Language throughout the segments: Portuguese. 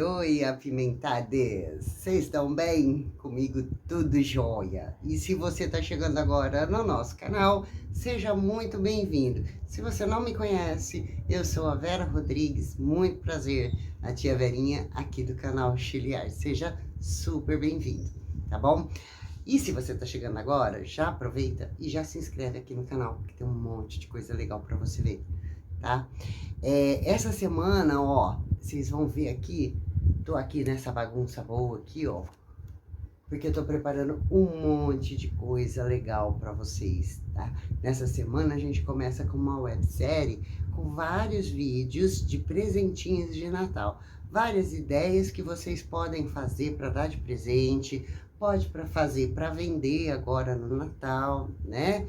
oi, apimentadas! Vocês estão bem? Comigo tudo jóia. E se você está chegando agora no nosso canal, seja muito bem-vindo. Se você não me conhece, eu sou a Vera Rodrigues, muito prazer, a tia Verinha aqui do canal Chiliar. Seja super bem-vindo, tá bom? E se você está chegando agora, já aproveita e já se inscreve aqui no canal, porque tem um monte de coisa legal para você ver, tá? Essa semana, ó, vocês vão ver aqui, tô aqui nessa bagunça boa aqui, ó, porque eu tô preparando um monte de coisa legal para vocês, tá? Nessa semana a gente começa com uma websérie com vários vídeos de presentinhos de Natal, várias ideias que vocês podem fazer para dar de presente, pode para fazer para vender agora no Natal, né?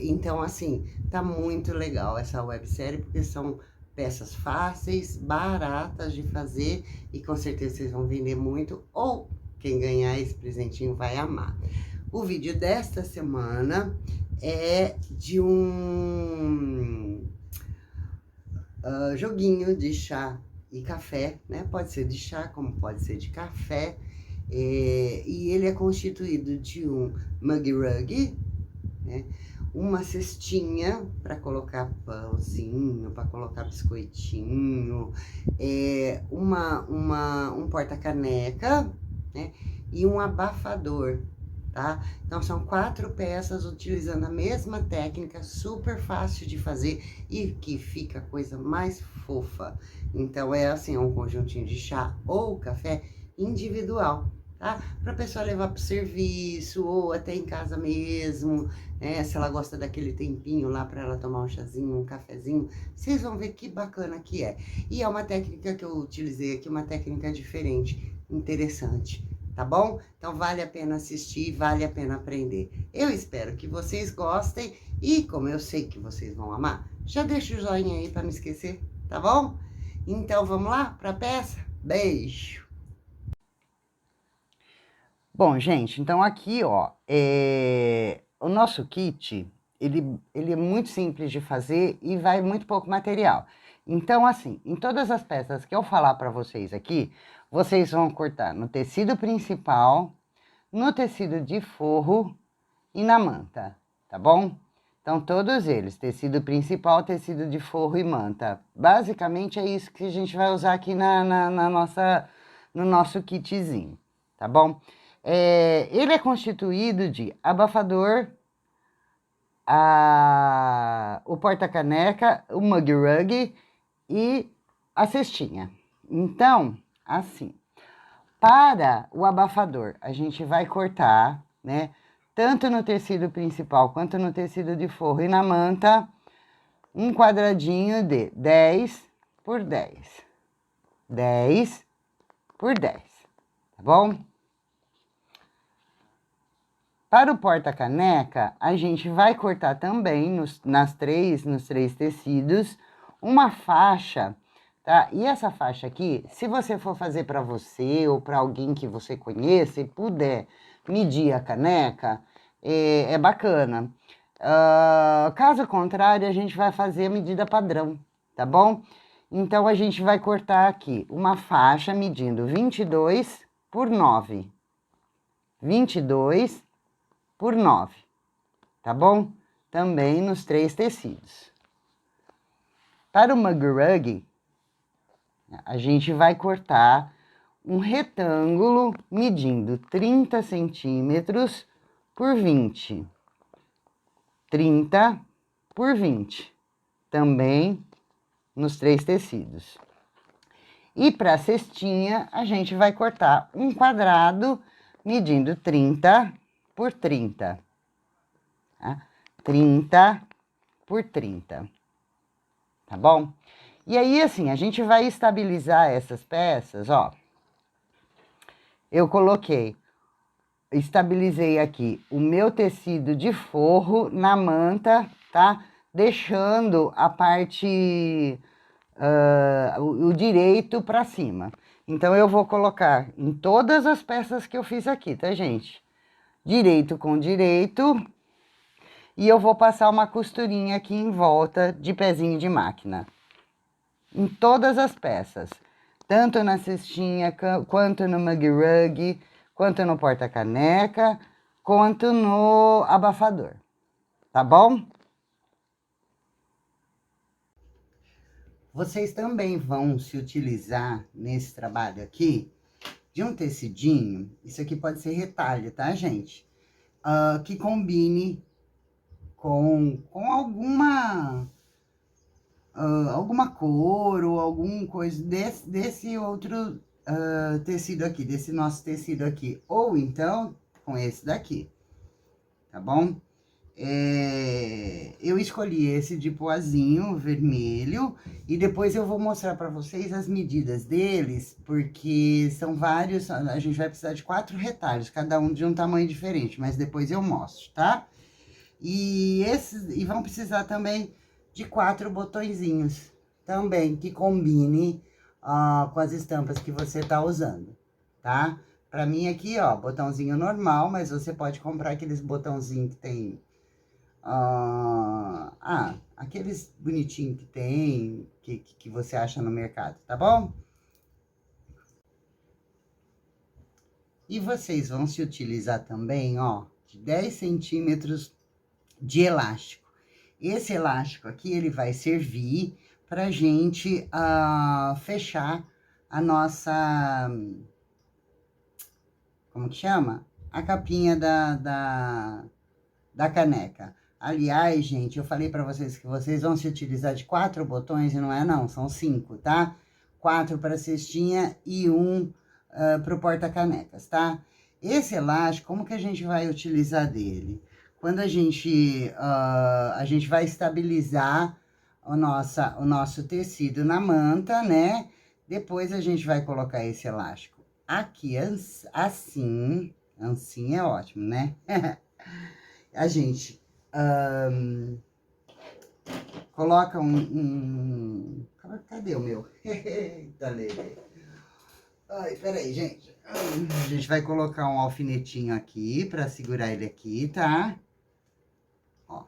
Então, assim, tá muito legal essa websérie, porque são peças fáceis, baratas de fazer e com certeza vocês vão vender muito, ou quem ganhar esse presentinho vai amar. O vídeo desta semana é de um joguinho de chá e café, né? Pode ser de chá, como pode ser de café. E ele é constituído de um mug rug, né? Uma cestinha para colocar pãozinho, para colocar biscoitinho, um porta-caneca, né? E um abafador, tá? Então são 4 peças utilizando a mesma técnica, super fácil de fazer e que fica a coisa mais fofa. Então é assim, um conjuntinho de chá ou café individual, tá? Para a pessoa levar para o serviço ou até em casa mesmo, né? Se ela gosta daquele tempinho lá para ela tomar um chazinho, um cafezinho, vocês vão ver que bacana que é. E é uma técnica que eu utilizei aqui, uma técnica diferente, interessante, tá bom? Então vale a pena assistir, vale a pena aprender. Eu espero que vocês gostem e como eu sei que vocês vão amar, já deixa o joinha aí para não esquecer, tá bom? Então vamos lá para a peça? Beijo! Bom, gente, então aqui, ó, o nosso kit, ele é muito simples de fazer e vai muito pouco material. Então, assim, em todas as peças que eu falar para vocês aqui, vocês vão cortar no tecido principal, no tecido de forro e na manta, tá bom? Então, todos eles, tecido principal, tecido de forro e manta. Basicamente, é isso que a gente vai usar aqui no nosso kitzinho, tá bom? Ele é constituído de abafador, o porta-caneca, o mug rug e a cestinha. Então, assim, para o abafador, a gente vai cortar, né? Tanto no tecido principal quanto no tecido de forro e na manta, um quadradinho de 10 por 10. 10 por 10, tá bom? Para o porta-caneca, a gente vai cortar também nos três tecidos uma faixa, tá? E essa faixa aqui, se você for fazer para você ou para alguém que você conheça e puder medir a caneca, é bacana. Caso contrário, a gente vai fazer a medida padrão, tá bom? Então, a gente vai cortar aqui uma faixa medindo 22 por 9. 22 por 9, tá bom? Também nos 3 tecidos. Para o mug rug, a gente vai cortar um retângulo medindo 30 centímetros por 20. 30 por 20, também nos 3 tecidos. E para a cestinha, a gente vai cortar um quadrado medindo 30 por 30, tá? 30 por 30, tá bom? E aí, assim, a gente vai estabilizar essas peças, ó. Eu estabilizei aqui o meu tecido de forro na manta, tá? Deixando a parte, o direito para cima. Então, eu vou colocar em todas as peças que eu fiz aqui, tá, gente? Direito com direito, e eu vou passar uma costurinha aqui em volta de pezinho de máquina. Em todas as peças. tanto na cestinha, quanto no mug rug, quanto no porta-caneca, quanto no abafador, tá bom? Vocês também vão se utilizar nesse trabalho aqui de um tecidinho, isso aqui pode ser retalho, tá, gente? Que combine com alguma cor ou alguma coisa desse outro tecido aqui, desse nosso tecido aqui. Ou então, com esse daqui, tá bom? Eu escolhi esse de poazinho vermelho e depois eu vou mostrar para vocês as medidas deles, porque são vários, a gente vai precisar de 4 retalhos, cada um de um tamanho diferente, mas depois eu mostro, tá? E vão precisar também de 4 botõezinhos, também, que combine com as estampas que você tá usando, tá? Pra mim aqui, ó, botãozinho normal, mas você pode comprar aqueles botãozinhos que tem aqueles bonitinhos que tem, que você acha no mercado, tá bom? E vocês vão se utilizar também, ó, de 10 centímetros de elástico. Esse elástico aqui, ele vai servir pra gente fechar a nossa, como que chama? A capinha da caneca. Aliás, gente, eu falei para vocês que vocês vão se utilizar de 4 botões e não é não, são 5, tá? 4 para cestinha e 1 para o porta-canecas, tá? Esse elástico, como que a gente vai utilizar dele? Quando a gente vai estabilizar o nosso tecido na manta, né? Depois a gente vai colocar esse elástico aqui, assim é ótimo, né? A gente coloca Cadê o meu? Eita, Lele. Ai, peraí, gente. A gente vai colocar um alfinetinho aqui pra segurar ele aqui, tá? Ó.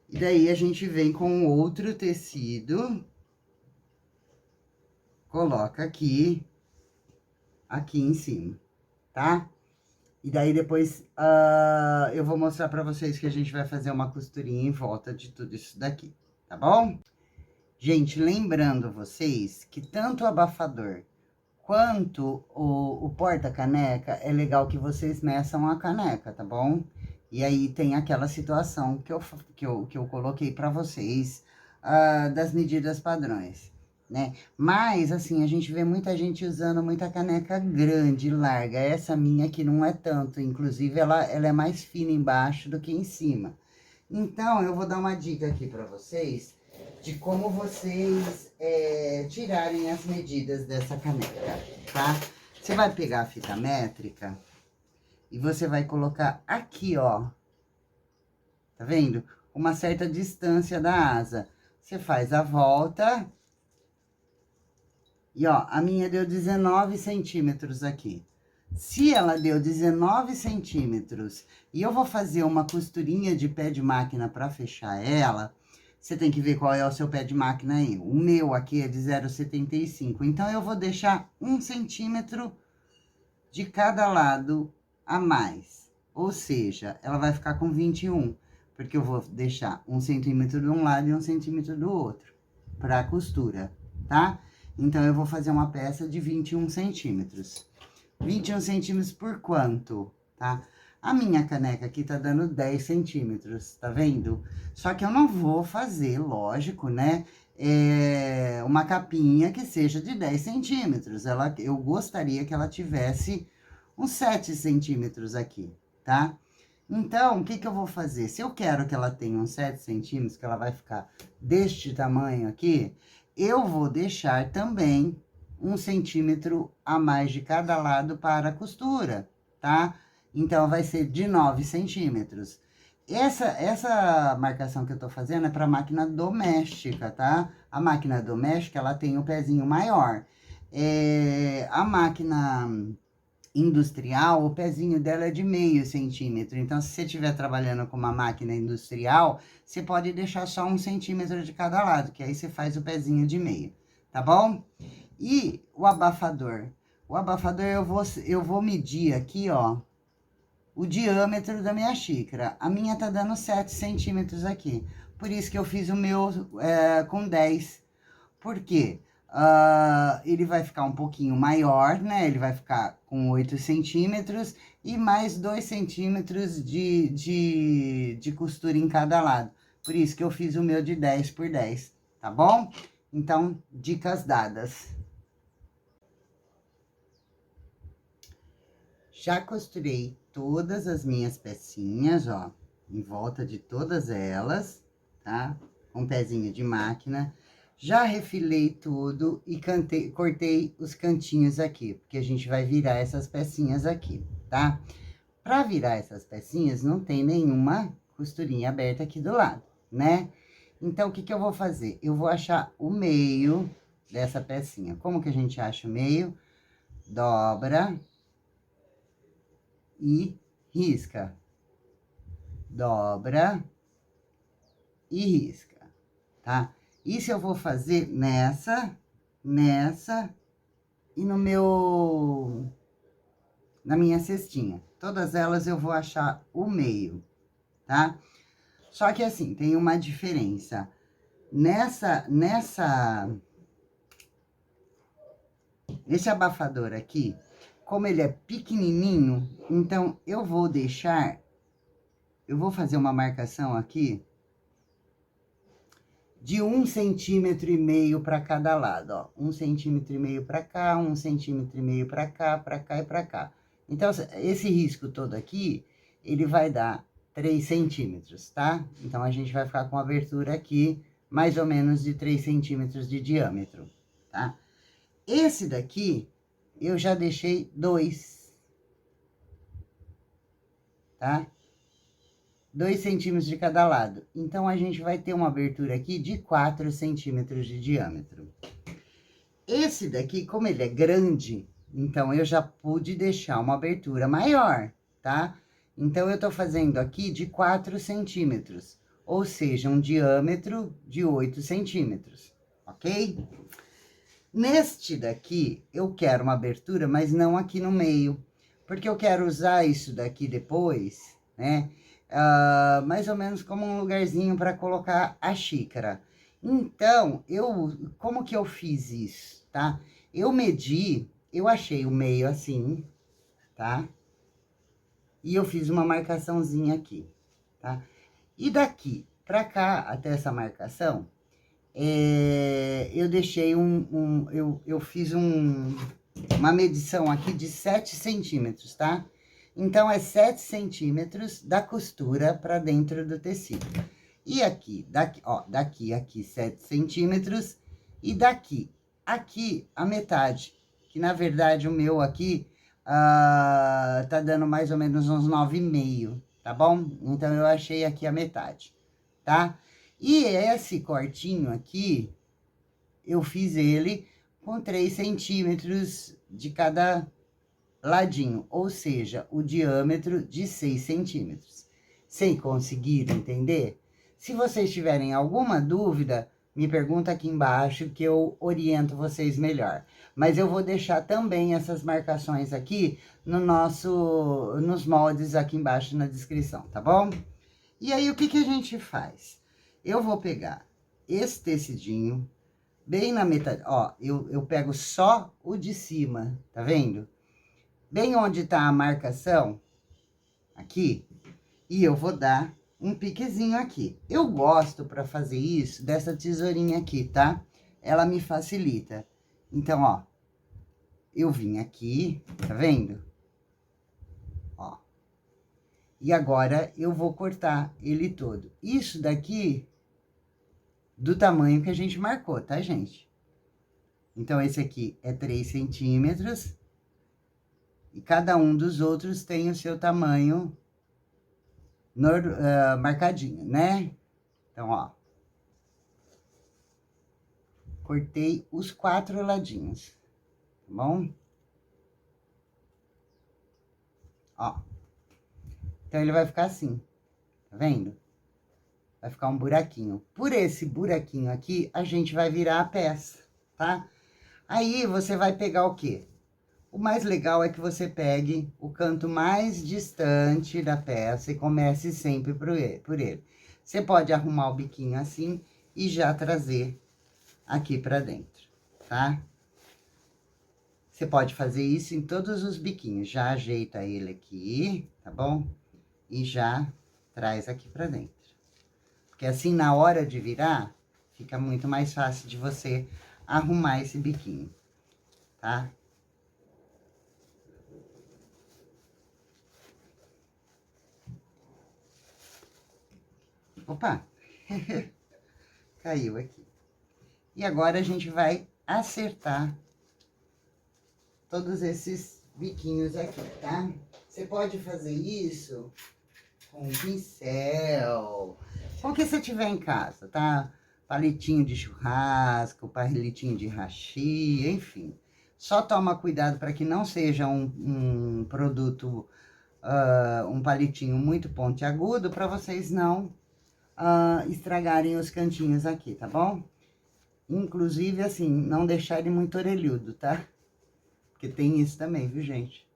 E daí a gente vem com outro tecido. Coloca aqui em cima, tá? E daí depois eu vou mostrar pra vocês que a gente vai fazer uma costurinha em volta de tudo isso daqui, tá bom? Gente, lembrando vocês que tanto o abafador quanto o porta-caneca, é legal que vocês meçam a caneca, tá bom? E aí tem aquela situação que eu coloquei pra vocês das medidas padrões, né? Mas, assim, a gente vê muita gente usando muita caneca grande, larga. Essa minha aqui não é tanto, inclusive ela é mais fina embaixo do que em cima. Então, eu vou dar uma dica aqui para vocês de como vocês tirarem as medidas dessa caneca, tá? Você vai pegar a fita métrica e você vai colocar aqui, ó. Tá vendo? Uma certa distância da asa. Você faz a volta. E, ó, a minha deu 19 centímetros aqui. Se ela deu 19 centímetros e eu vou fazer uma costurinha de pé de máquina para fechar ela, você tem que ver qual é o seu pé de máquina aí. O meu aqui é de 0,75. Então, eu vou deixar 1 centímetro de cada lado a mais. Ou seja, ela vai ficar com 21. Porque eu vou deixar 1 centímetro de um lado e 1 centímetro do outro. Para costura, tá? Então, eu vou fazer uma peça de 21 centímetros. 21 centímetros por quanto, tá? A minha caneca aqui tá dando 10 centímetros, tá vendo? Só que eu não vou fazer, lógico, né? Uma capinha que seja de 10 centímetros. Eu gostaria que ela tivesse uns 7 centímetros aqui, tá? Então, o que que eu vou fazer? Se eu quero que ela tenha uns 7 centímetros, que ela vai ficar deste tamanho aqui, eu vou deixar também 1 centímetro a mais de cada lado para a costura, tá? Então, vai ser de 9 centímetros. Essa marcação que eu tô fazendo é para máquina doméstica, tá? A máquina doméstica, ela tem o pezinho maior. A máquina industrial, o pezinho dela é de meio centímetro. Então, se você estiver trabalhando com uma máquina industrial, você pode deixar só 1 centímetro de cada lado, que aí você faz o pezinho de meio, tá bom? E o abafador? O abafador eu vou medir aqui, ó, o diâmetro da minha xícara. A minha tá dando 7 centímetros aqui. Por isso que eu fiz o meu com 10. Por quê? Ele vai ficar um pouquinho maior, né? Ele vai ficar com 8 centímetros e mais 2 centímetros de costura em cada lado. Por isso que eu fiz o meu de 10 por 10, tá bom? Então, dicas dadas. Já costurei todas as minhas pecinhas, ó, em volta de todas elas, tá? Com pezinho de máquina. Já refilei tudo e cortei os cantinhos aqui, porque a gente vai virar essas pecinhas aqui, tá? Pra virar essas pecinhas, não tem nenhuma costurinha aberta aqui do lado, né? Então, o que que eu vou fazer? Eu vou achar o meio dessa pecinha. Como que a gente acha o meio? Dobra e risca. Dobra e risca, tá? Isso eu vou fazer nessa e na minha cestinha. Todas elas eu vou achar o meio, tá? Só que assim, tem uma diferença. Esse abafador aqui, como ele é pequenininho, então eu vou fazer uma marcação aqui de 1,5 centímetro para cada lado, ó. 1,5 centímetro para cá, 1,5 centímetro para cá e para cá. Então, esse risco todo aqui, ele vai dar 3 centímetros, tá? Então, a gente vai ficar com abertura aqui, mais ou menos de 3 centímetros de diâmetro, tá? Esse daqui, eu já deixei 2, tá? 2 centímetros de cada lado. Então, a gente vai ter uma abertura aqui de 4 centímetros de diâmetro. Esse daqui, como ele é grande, então eu já pude deixar uma abertura maior, tá? Então, eu tô fazendo aqui de 4 centímetros, ou seja, um diâmetro de 8 centímetros, ok? Neste daqui, eu quero uma abertura, mas não aqui no meio, porque eu quero usar isso daqui depois, né? Mais ou menos como um lugarzinho para colocar a xícara. Então, como que eu fiz isso, tá? Eu medi, eu achei o meio assim, tá? E eu fiz uma marcaçãozinha aqui, tá? E daqui para cá, até essa marcação, eu deixei eu fiz uma medição aqui de 7 centímetros, tá? Então, é 7 centímetros da costura para dentro do tecido. E aqui, aqui 7 centímetros. E daqui, aqui, a metade. Que, na verdade, o meu aqui tá dando mais ou menos uns 9,5, tá bom? Então, eu achei aqui a metade, tá? E esse cortinho aqui, eu fiz ele com 3 centímetros de cada ladinho, ou seja, o diâmetro de 6 centímetros. Sem conseguir entender? Se vocês tiverem alguma dúvida, me pergunta aqui embaixo que eu oriento vocês melhor. Mas eu vou deixar também essas marcações aqui nos moldes aqui embaixo na descrição, tá bom? E aí, o que que a gente faz? Eu vou pegar esse tecidinho, bem na metade, ó, eu pego só o de cima, tá vendo? Bem onde tá a marcação, aqui, e eu vou dar um piquezinho aqui. Eu gosto, para fazer isso, dessa tesourinha aqui, tá? Ela me facilita. Então, ó, eu vim aqui, tá vendo? Ó. E agora, eu vou cortar ele todo. Isso daqui, do tamanho que a gente marcou, tá, gente? Então, esse aqui é 3 centímetros. E cada um dos outros tem o seu tamanho marcadinho, né? Então, ó. Cortei os 4 ladinhos, tá bom? Ó. Então, ele vai ficar assim, tá vendo? Vai ficar um buraquinho. Por esse buraquinho aqui, a gente vai virar a peça, tá? Aí, você vai pegar o quê? O mais legal é que você pegue o canto mais distante da peça e comece sempre por ele. Você pode arrumar o biquinho assim e já trazer aqui pra dentro, tá? Você pode fazer isso em todos os biquinhos. Já ajeita ele aqui, tá bom? E já traz aqui pra dentro. Porque assim, na hora de virar, fica muito mais fácil de você arrumar esse biquinho, tá? Opa! Caiu aqui. E agora a gente vai acertar todos esses biquinhos aqui, tá? Você pode fazer isso com um pincel, com o que você tiver em casa, tá? Palitinho de churrasco, palitinho de hashi, enfim. Só toma cuidado para que não seja um produto, um palitinho muito pontiagudo, para vocês não estragarem os cantinhos aqui, tá bom? Inclusive, assim, não deixar ele muito orelhudo, tá? Porque tem isso também, viu, gente?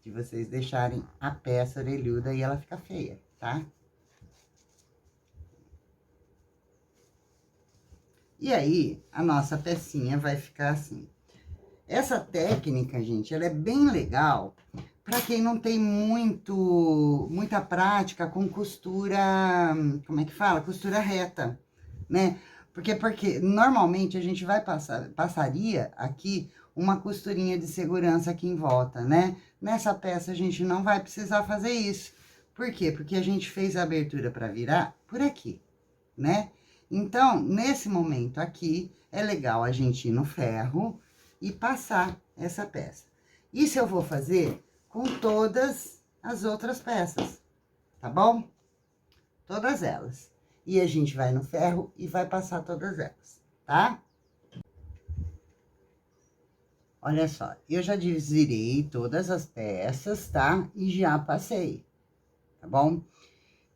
De vocês deixarem a peça orelhuda e ela fica feia, tá? E aí, a nossa pecinha vai ficar assim. Essa técnica, gente, ela é bem legal para quem não tem muita prática com costura, como é que fala? Costura reta, né? Porque normalmente a gente passaria aqui uma costurinha de segurança aqui em volta, né? Nessa peça a gente não vai precisar fazer isso. Por quê? Porque a gente fez a abertura para virar por aqui, né? Então, nesse momento aqui, é legal a gente ir no ferro e passar essa peça. Isso eu vou fazer com todas as outras peças, tá bom? Todas elas. E a gente vai no ferro e vai passar todas elas, tá? Olha só, eu já desvirei todas as peças, tá? E já passei, tá bom?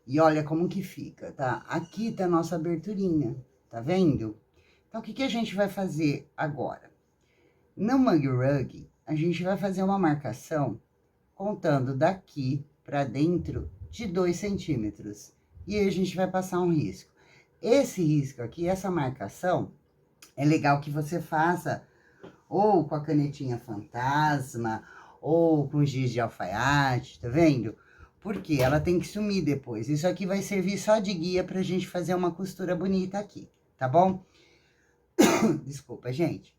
E olha como que fica, tá? Aqui tá a nossa aberturinha, tá vendo? Então, o que que a gente vai fazer agora? No Mug Rug, a gente vai fazer uma marcação contando daqui pra dentro de 2 centímetros. E aí a gente vai passar um risco. Esse risco aqui, essa marcação, é legal que você faça ou com a canetinha fantasma, ou com giz de alfaiate, tá vendo? Porque ela tem que sumir depois. Isso aqui vai servir só de guia pra gente fazer uma costura bonita aqui, tá bom? Desculpa, gente.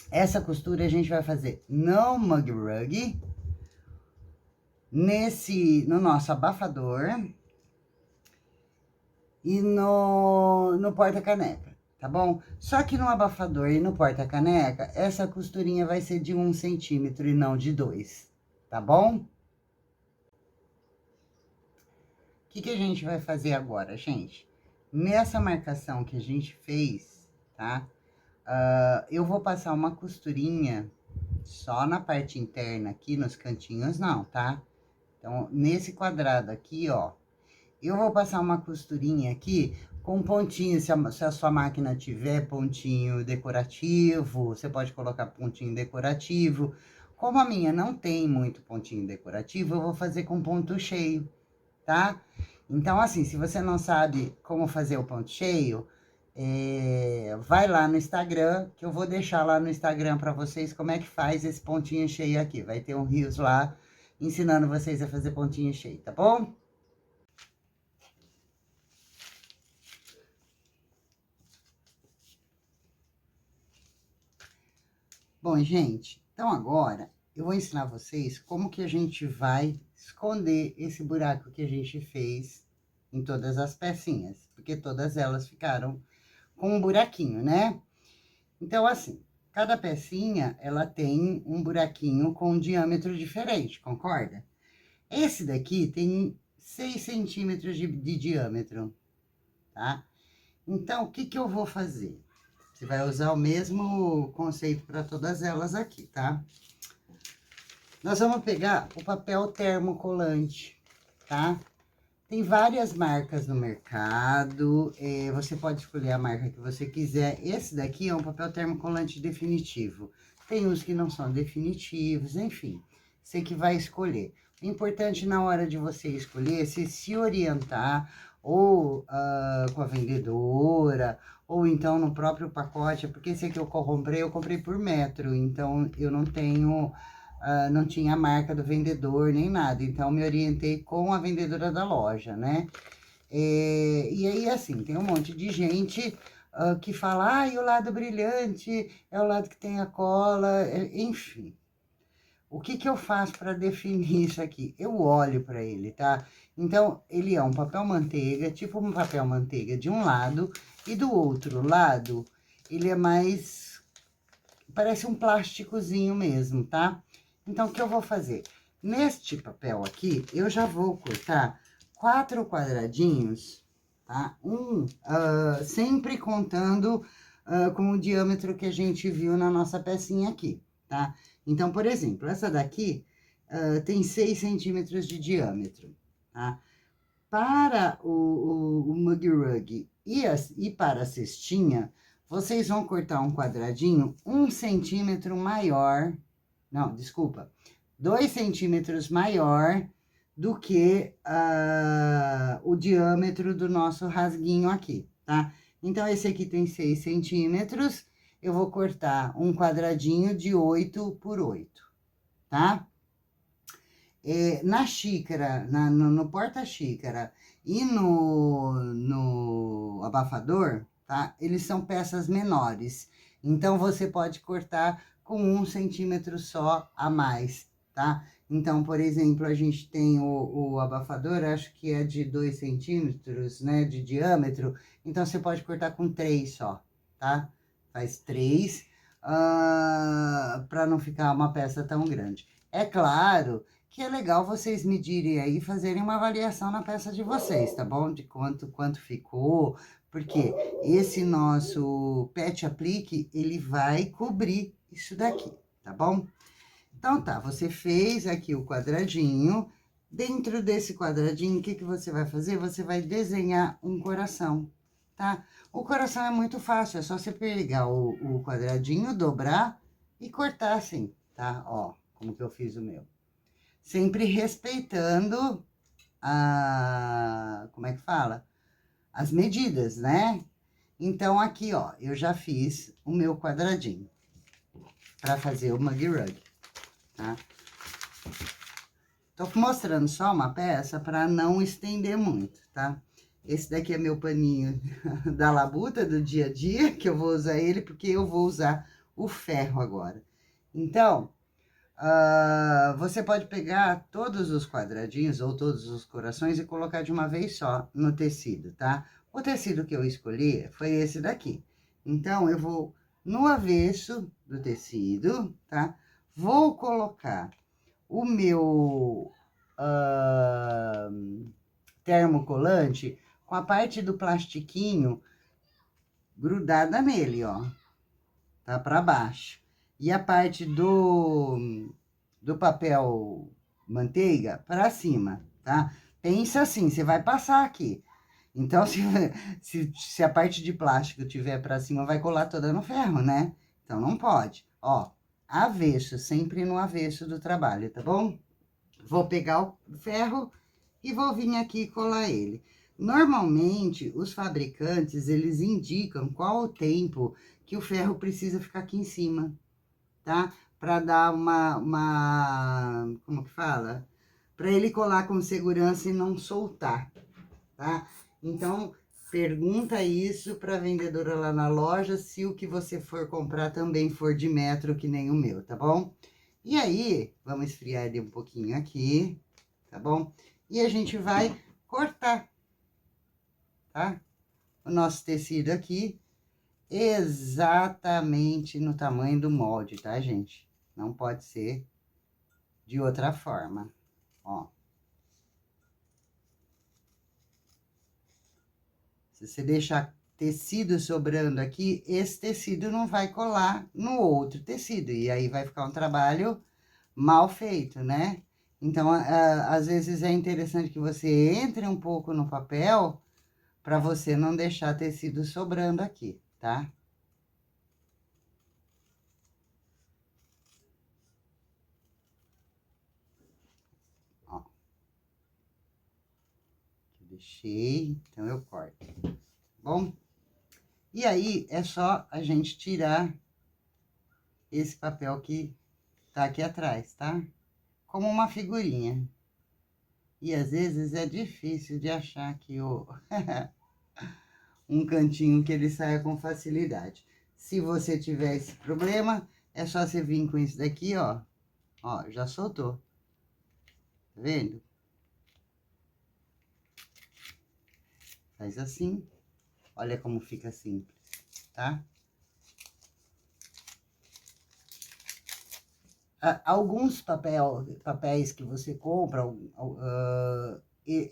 Essa costura a gente vai fazer no Mug Rug, no nosso abafador e no porta-caneca, tá bom? Só que no abafador e no porta-caneca, essa costurinha vai ser de 1 centímetro e não de 2, tá bom? O que que a gente vai fazer agora, gente? Nessa marcação que a gente fez, tá? Eu vou passar uma costurinha só na parte interna aqui, nos cantinhos não, tá? Então, nesse quadrado aqui, ó, eu vou passar uma costurinha aqui com pontinho, se a sua máquina tiver pontinho decorativo, você pode colocar pontinho decorativo. Como a minha não tem muito pontinho decorativo, eu vou fazer com ponto cheio, tá? Então, assim, se você não sabe como fazer o ponto cheio, vai lá no Instagram, que eu vou deixar lá no Instagram para vocês como é que faz esse pontinho cheio aqui. Vai ter um rios lá ensinando vocês a fazer pontinho cheio, tá bom? Bom, gente, então agora eu vou ensinar vocês como que a gente vai esconder esse buraco que a gente fez em todas as pecinhas, porque todas elas ficaram com um buraquinho, né? Então, assim, cada pecinha, ela tem um buraquinho com um diâmetro diferente, concorda? Esse daqui tem 6 centímetros de diâmetro, tá? Então, o que que eu vou fazer? Você vai usar o mesmo conceito para todas elas aqui, tá? Nós vamos pegar o papel termocolante, tá? Tem várias marcas no mercado, você pode escolher a marca que você quiser. Esse daqui é um papel termocolante definitivo. Tem uns que não são definitivos, enfim, você que vai escolher. O importante na hora de você escolher é você se orientar ou com a vendedora, ou então no próprio pacote, porque esse aqui eu comprei por metro, então eu não tenho... não tinha a marca do vendedor nem nada, então me orientei com a vendedora da loja, né? E aí, assim, tem um monte de gente que fala, e o lado brilhante é o lado que tem a cola, enfim. O que que eu faço para definir isso aqui? Eu olho para ele, tá? Então, ele é um papel manteiga, tipo um papel manteiga de um lado, e do outro lado, ele é mais... parece um plásticozinho mesmo, tá? Então, o que eu vou fazer? Neste papel aqui, eu já vou cortar 4 quadradinhos, tá? Sempre contando com o diâmetro que a gente viu na nossa pecinha aqui, tá? Então, por exemplo, essa daqui tem 6 centímetros de diâmetro, tá? Para o Mug Rug e para a cestinha, vocês vão cortar um quadradinho 1 centímetro maior, não, desculpa, 2 centímetros maior do que o diâmetro do nosso rasguinho aqui, tá? Então, esse aqui tem 6 centímetros, eu vou cortar um quadradinho de 8 por 8, tá? Na xícara, no porta-xícara e no abafador, tá? Eles são peças menores. Então, você pode cortar com 1 centímetro só a mais, tá? Então, por exemplo, a gente tem o abafador, acho que é de 2 centímetros, né, de diâmetro. Então, você pode cortar com 3 só, tá? Faz 3, para não ficar uma peça tão grande. É claro que é legal vocês medirem aí e fazerem uma avaliação na peça de vocês, tá bom? De quanto ficou, porque esse nosso pet aplique, ele vai cobrir isso daqui, tá bom? Então tá, você fez aqui o quadradinho, dentro desse quadradinho, o que que você vai fazer? Você vai desenhar um coração, tá? O coração é muito fácil, é só você pegar o quadradinho, dobrar e cortar assim, tá? Ó, como que eu fiz o meu. Sempre respeitando como é que fala? As medidas, né? Então, aqui, ó, eu já fiz o meu quadradinho para fazer o Mug Rug, tá? Tô mostrando só uma peça para não estender muito, tá? Esse daqui é meu paninho da labuta do dia a dia, que eu vou usar ele porque eu vou usar o ferro agora. Então, você pode pegar todos os quadradinhos ou todos os corações e colocar de uma vez só no tecido, tá? O tecido que eu escolhi foi esse daqui. Então, eu vou no avesso do tecido, tá? Vou colocar o meu termocolante com a parte do plastiquinho grudada nele, ó. Tá para baixo. E a parte do papel manteiga para cima, tá? Pensa assim, você vai passar aqui. Então, se a parte de plástico tiver para cima, vai colar toda no ferro, né? Então, não pode. Ó, avesso, sempre no avesso do trabalho, tá bom? Vou pegar o ferro e vou vir aqui colar ele. Normalmente, os fabricantes, eles indicam qual o tempo que o ferro precisa ficar aqui em cima, tá? Para dar como que fala? Para ele colar com segurança e não soltar, tá? Então, pergunta isso para a vendedora lá na loja, se o que você for comprar também for de metro, que nem o meu, tá bom? E aí, vamos esfriar ele um pouquinho aqui, tá bom? E a gente vai cortar, tá? O nosso tecido aqui, exatamente no tamanho do molde, tá, gente? Não pode ser de outra forma, ó. Se você deixar tecido sobrando aqui, esse tecido não vai colar no outro tecido, e aí vai ficar um trabalho mal feito, né? Então, às vezes é interessante que você entre um pouco no papel para você não deixar tecido sobrando aqui, tá? Ó, deixei, então eu corto, bom? E aí, é só a gente tirar esse papel que tá aqui atrás, tá? Como uma figurinha. E às vezes é difícil de achar aqui um cantinho que ele saia com facilidade. Se você tiver esse problema, é só você vir com isso daqui, ó. Ó, já soltou. Tá vendo? Faz assim. Olha como fica simples, tá? Alguns papéis que você compra,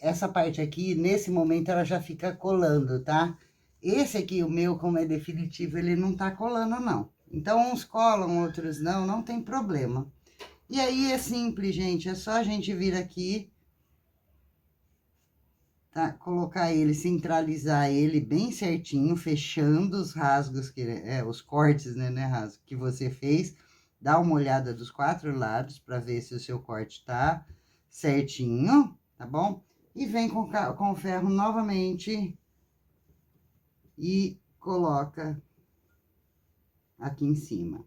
essa parte aqui, nesse momento, ela já fica colando, tá? Esse aqui, o meu, como é definitivo, ele não tá colando, não. Então, uns colam, outros não, não tem problema. E aí é simples, gente, é só a gente vir aqui, tá? Colocar ele, centralizar ele bem certinho, fechando os rasgos, os cortes, né, rasgo que você fez. Dá uma olhada dos 4 lados para ver se o seu corte tá certinho, tá bom? E vem com o ferro novamente e coloca aqui em cima.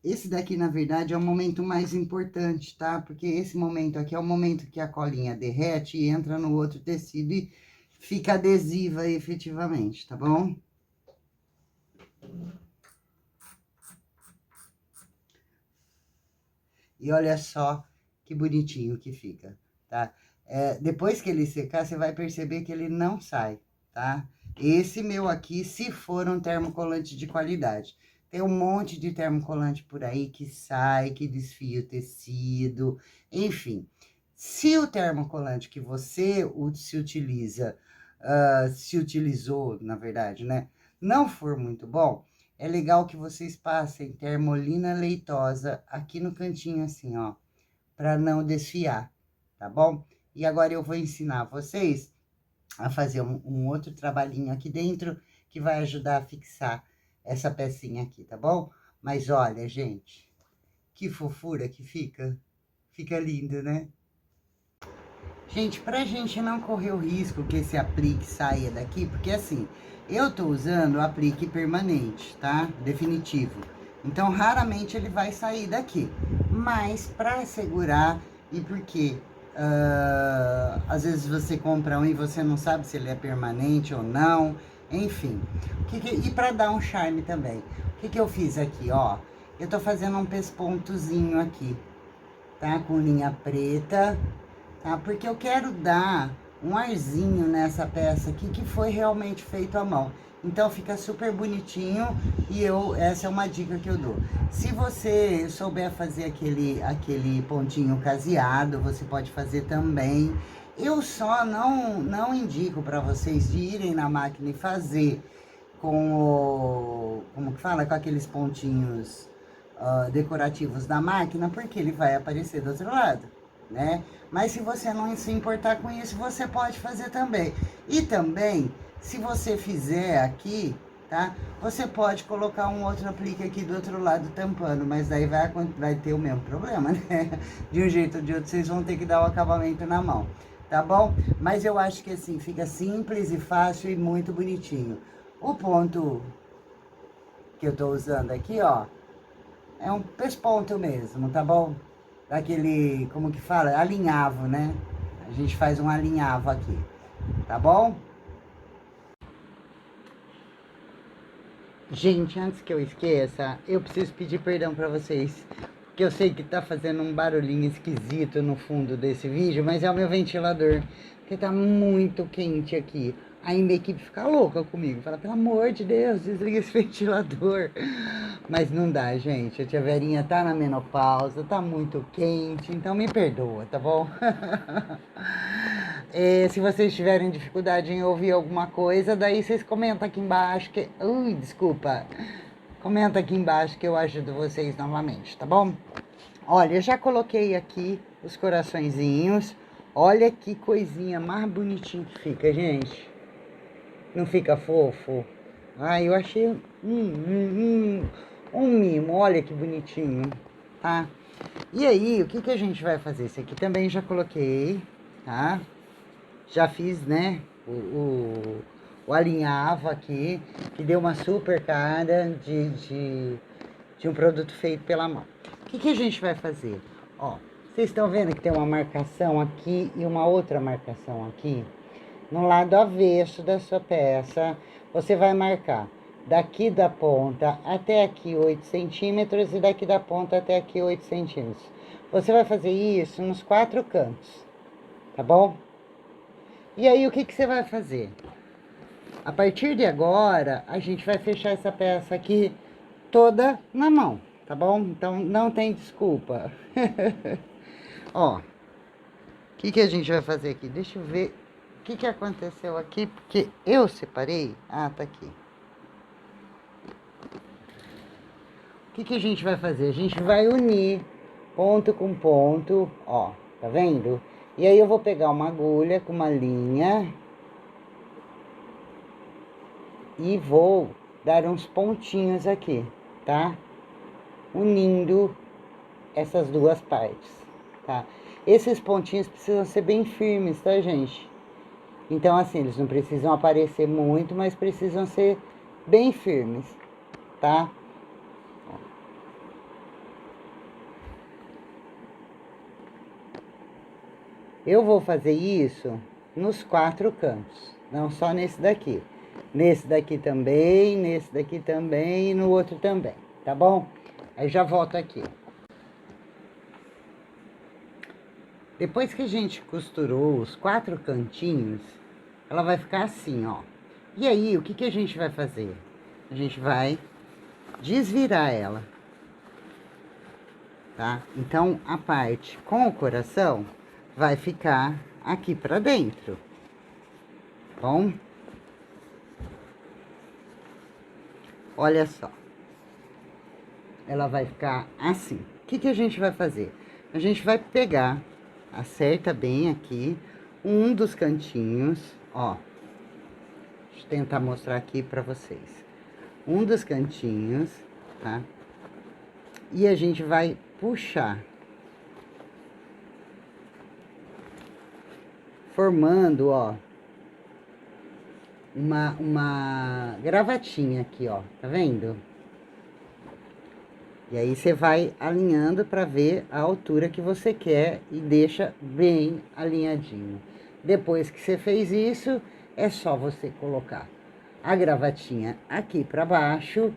Esse daqui, na verdade, é o momento mais importante, tá? Porque esse momento aqui é o momento que a colinha derrete e entra no outro tecido e fica adesiva efetivamente, tá bom? E olha só que bonitinho que fica, tá? Depois que ele secar, você vai perceber que ele não sai, tá? Esse meu aqui, se for um termocolante de qualidade. Tem um monte de termocolante por aí que sai, que desfia o tecido, enfim. Se o termocolante que você se utilizou, na verdade, né, não for muito bom, é legal que vocês passem termolina leitosa aqui no cantinho, assim, ó, para não desfiar, tá bom? E agora eu vou ensinar vocês a fazer um outro trabalhinho aqui dentro que vai ajudar a fixar essa pecinha aqui, tá bom? Mas olha, gente, que fofura que fica. Fica lindo, né? Gente, pra gente não correr o risco que esse aplique saia daqui, porque assim, eu tô usando o aplique permanente, tá? Definitivo. Então, raramente ele vai sair daqui. Mas, pra assegurar, e porque às vezes você compra um e você não sabe se ele é permanente ou não, enfim. E pra dar um charme também. O que eu fiz aqui, ó? Eu tô fazendo um pespontozinho aqui, tá? Com linha preta, tá? Porque eu quero dar um arzinho nessa peça aqui que foi realmente feito à mão. Então fica super bonitinho e essa é uma dica que eu dou. Se você souber fazer aquele pontinho caseado, você pode fazer também. Eu só não indico para vocês de irem na máquina e fazer como que fala? Com aqueles pontinhos decorativos da máquina, porque ele vai aparecer do outro lado, né? Mas se você não se importar com isso, você pode fazer também. E também, se você fizer aqui, tá? Você pode colocar um outro aplique aqui do outro lado tampando, mas daí vai ter o mesmo problema, né? De um jeito ou de outro, vocês vão ter que dar o acabamento na mão, tá bom? Mas eu acho que assim, fica simples e fácil e muito bonitinho. O ponto que eu tô usando aqui, ó, é um pesponto mesmo, tá bom? Daquele, como que fala? Alinhavo, né? A gente faz um alinhavo aqui, tá bom? Gente, antes que eu esqueça, eu preciso pedir perdão pra vocês, porque eu sei que tá fazendo um barulhinho esquisito no fundo desse vídeo, mas é o meu ventilador, porque tá muito quente aqui. Aí minha equipe fica louca comigo, fala, pelo amor de Deus, desliga esse ventilador. Mas não dá, gente, a tia Verinha tá na menopausa, tá muito quente, então me perdoa, tá bom? Se vocês tiverem dificuldade em ouvir alguma coisa, daí vocês comentam aqui embaixo que... Ui, desculpa. Comenta aqui embaixo que eu ajudo vocês novamente, tá bom? Olha, eu já coloquei aqui os coraçõezinhos. Olha que coisinha mais bonitinha que fica, gente. Não fica fofo? Ai, eu achei um mimo. Olha que bonitinho, tá? E aí, o que que a gente vai fazer? Esse aqui também já coloquei, tá? Já fiz, né, o alinhavo aqui, que deu uma super cara de um produto feito pela mão. O que que a gente vai fazer? Ó, vocês estão vendo que tem uma marcação aqui e uma outra marcação aqui? No lado avesso da sua peça, você vai marcar daqui da ponta até aqui 8 centímetros e daqui da ponta até aqui 8 centímetros. Você vai fazer isso nos 4 cantos, tá bom? E aí, o que que você vai fazer? A partir de agora, a gente vai fechar essa peça aqui toda na mão, tá bom? Então, não tem desculpa. Ó, o que que a gente vai fazer aqui? Deixa eu ver o que que aconteceu aqui, porque eu separei. Ah, tá aqui. O que que a gente vai fazer? A gente vai unir ponto com ponto, ó, tá vendo? E aí eu vou pegar uma agulha com uma linha e vou dar uns pontinhos aqui, tá? Unindo essas duas partes, tá? Esses pontinhos precisam ser bem firmes, tá, gente? Então, assim, eles não precisam aparecer muito, mas precisam ser bem firmes, tá? Eu vou fazer isso nos 4 cantos, não só nesse daqui. Nesse daqui também, nesse daqui também e no outro também, tá bom? Aí já volto aqui. Depois que a gente costurou os 4 cantinhos, ela vai ficar assim, ó. E aí, o que que a gente vai fazer? A gente vai desvirar ela, tá? Então, a parte com o coração vai ficar aqui pra dentro, bom? Olha só. Ela vai ficar assim. O que que a gente vai fazer? A gente vai pegar, acerta bem aqui, um dos cantinhos, ó. Deixa eu tentar mostrar aqui pra vocês. Um dos cantinhos, tá? E a gente vai puxar. Formando, ó, uma gravatinha aqui, ó. Tá vendo? E aí você vai alinhando para ver a altura que você quer e deixa bem alinhadinho. Depois que você fez isso, é só você colocar a gravatinha aqui para baixo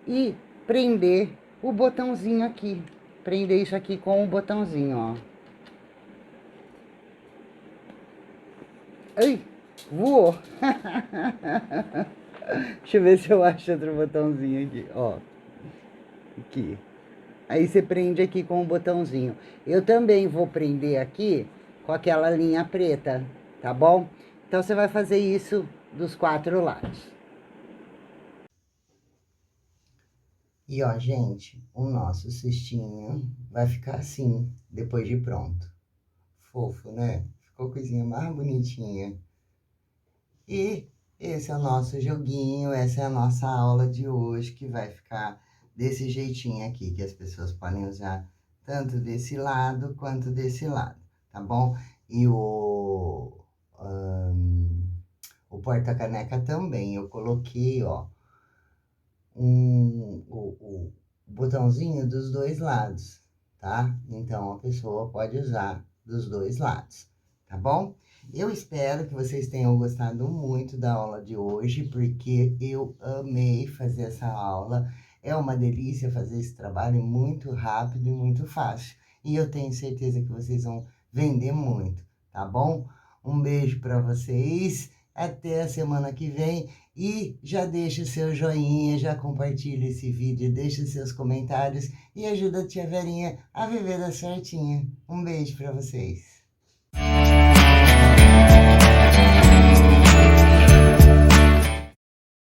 e prender o botãozinho aqui. Prender isso aqui com o botãozinho, ó. Ai, voou! Deixa eu ver se eu acho outro botãozinho aqui, ó. Aqui. Aí você prende aqui com o botãozinho. Eu também vou prender aqui com aquela linha preta, tá bom? Então, você vai fazer isso dos 4 lados. E ó, gente, o nosso cestinho vai ficar assim, depois de pronto. Fofo, né? Ficou coisinha mais bonitinha. E esse é o nosso joguinho, essa é a nossa aula de hoje, que vai ficar desse jeitinho aqui, que as pessoas podem usar tanto desse lado quanto desse lado, tá bom? E o porta-caneca também, eu coloquei, ó, o botãozinho dos 2 lados, tá? Então, a pessoa pode usar dos 2 lados, tá bom? Eu espero que vocês tenham gostado muito da aula de hoje, porque eu amei fazer essa aula. É uma delícia fazer esse trabalho muito rápido e muito fácil. E eu tenho certeza que vocês vão vender muito, tá bom? Um beijo para vocês, até a semana que vem. E já deixa o seu joinha, já compartilha esse vídeo, deixa os seus comentários e ajuda a tia Verinha a viver da certinha. Um beijo para vocês.